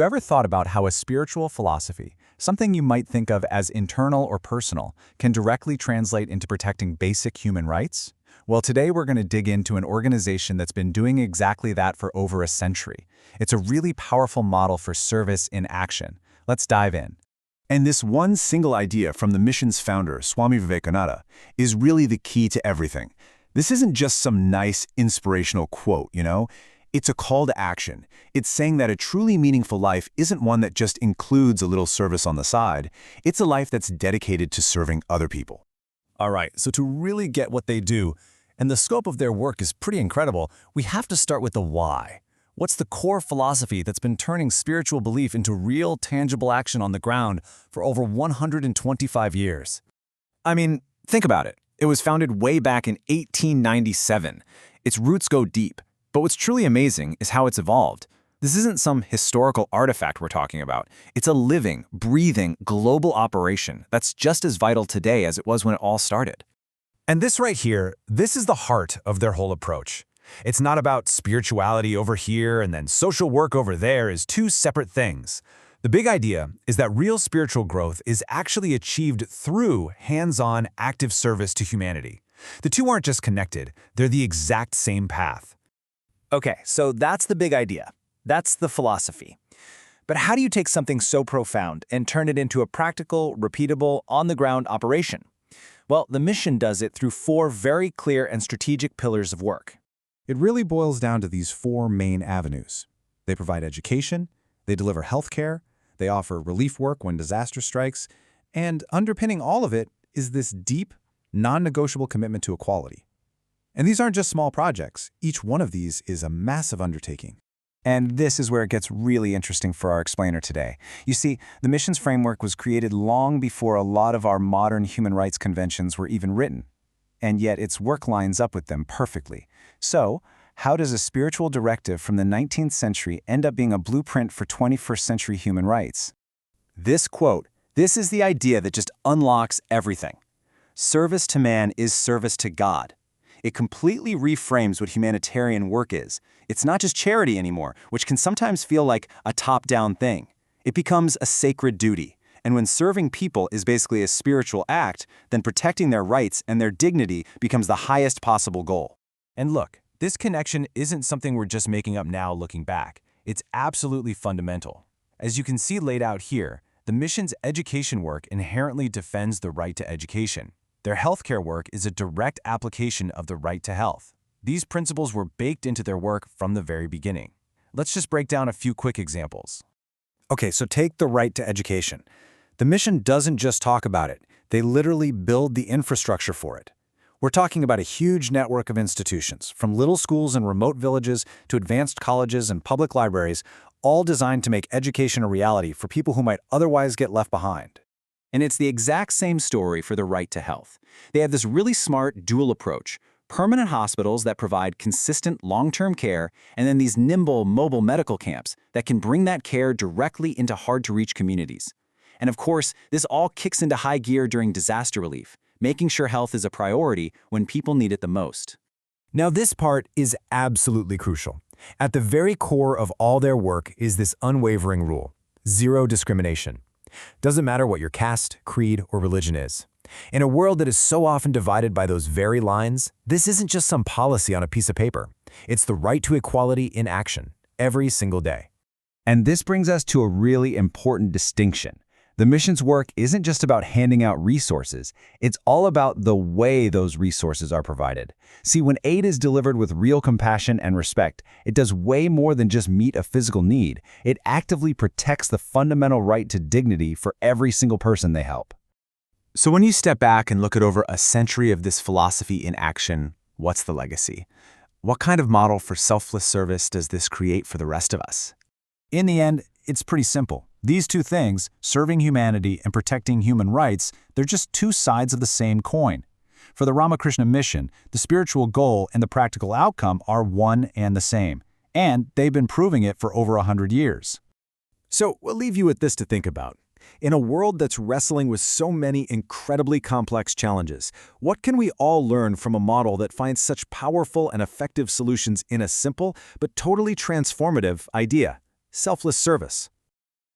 You ever thought about how a spiritual philosophy, something you might think of as internal or personal, can directly translate into protecting basic human rights? Well, today we're going to dig into an organization that's been doing exactly that for over a century. It's a really powerful model for service in action. Let's dive in. And this one single idea from the mission's founder, Swami Vivekananda, is really the key to everything. This isn't just some nice, inspirational quote, It's a call to action. It's saying that a truly meaningful life isn't one that just includes a little service on the side. It's a life that's dedicated to serving other people. All right, so to really get what they do, and the scope of their work is pretty incredible, we have to start with the why. What's the core philosophy that's been turning spiritual belief into real, tangible action on the ground for over 125 years? I mean, think about it. It was founded way back in 1897. Its roots go deep. But what's truly amazing is how it's evolved. This isn't some historical artifact we're talking about. It's a living, breathing, global operation that's just as vital today as it was when it all started. And this right here, this is the heart of their whole approach. It's not about spirituality over here and then social work over there as two separate things. The big idea is that real spiritual growth is actually achieved through hands-on, active service to humanity. The two aren't just connected, they're the exact same path. Okay, so that's the big idea. That's the philosophy. But how do you take something so profound and turn it into a practical, repeatable, on-the-ground operation? Well, the mission does it through four very clear and strategic pillars of work. It really boils down to these four main avenues. They provide education, they deliver healthcare, they offer relief work when disaster strikes, and underpinning all of it is this deep, non-negotiable commitment to equality. And these aren't just small projects. Each one of these is a massive undertaking. And this is where it gets really interesting for our explainer today. You see, the missions framework was created long before a lot of our modern human rights conventions were even written. And yet its work lines up with them perfectly. So, how does a spiritual directive from the 19th century end up being a blueprint for 21st century human rights? This quote, this is the idea that just unlocks everything. Service to man is service to God. It completely reframes what humanitarian work is. It's not just charity anymore, which can sometimes feel like a top-down thing. It becomes a sacred duty. And when serving people is basically a spiritual act, then protecting their rights and their dignity becomes the highest possible goal. And look, this connection isn't something we're just making up now looking back. It's absolutely fundamental. As you can see laid out here, the mission's education work inherently defends the right to education. Their healthcare work is a direct application of the right to health. These principles were baked into their work from the very beginning. Let's just break down a few quick examples. Okay, so take the right to education. The mission doesn't just talk about it. They literally build the infrastructure for it. We're talking about a huge network of institutions, from little schools in remote villages to advanced colleges and public libraries, all designed to make education a reality for people who might otherwise get left behind. And it's the exact same story for the right to health. They have this really smart dual approach: permanent hospitals that provide consistent long-term care, and then these nimble mobile medical camps that can bring that care directly into hard-to-reach communities. And of course, this all kicks into high gear during disaster relief, making sure health is a priority when people need it the most. Now this part is absolutely crucial. At the very core of all their work is this unwavering rule: zero discrimination. Doesn't matter what your caste, creed, or religion is. In a world that is so often divided by those very lines, this isn't just some policy on a piece of paper. It's the right to equality in action, every single day. And this brings us to a really important distinction. The mission's work isn't just about handing out resources, it's all about the way those resources are provided. See, when aid is delivered with real compassion and respect, it does way more than just meet a physical need. It actively protects the fundamental right to dignity for every single person they help. So when you step back and look at over a century of this philosophy in action, what's the legacy? What kind of model for selfless service does this create for the rest of us? In the end, it's pretty simple. These two things, serving humanity and protecting human rights, they're just two sides of the same coin. For the Ramakrishna mission, the spiritual goal and the practical outcome are one and the same, and they've been proving it for over 100 years. So we'll leave you with this to think about. In a world that's wrestling with so many incredibly complex challenges, what can we all learn from a model that finds such powerful and effective solutions in a simple but totally transformative idea: selfless service?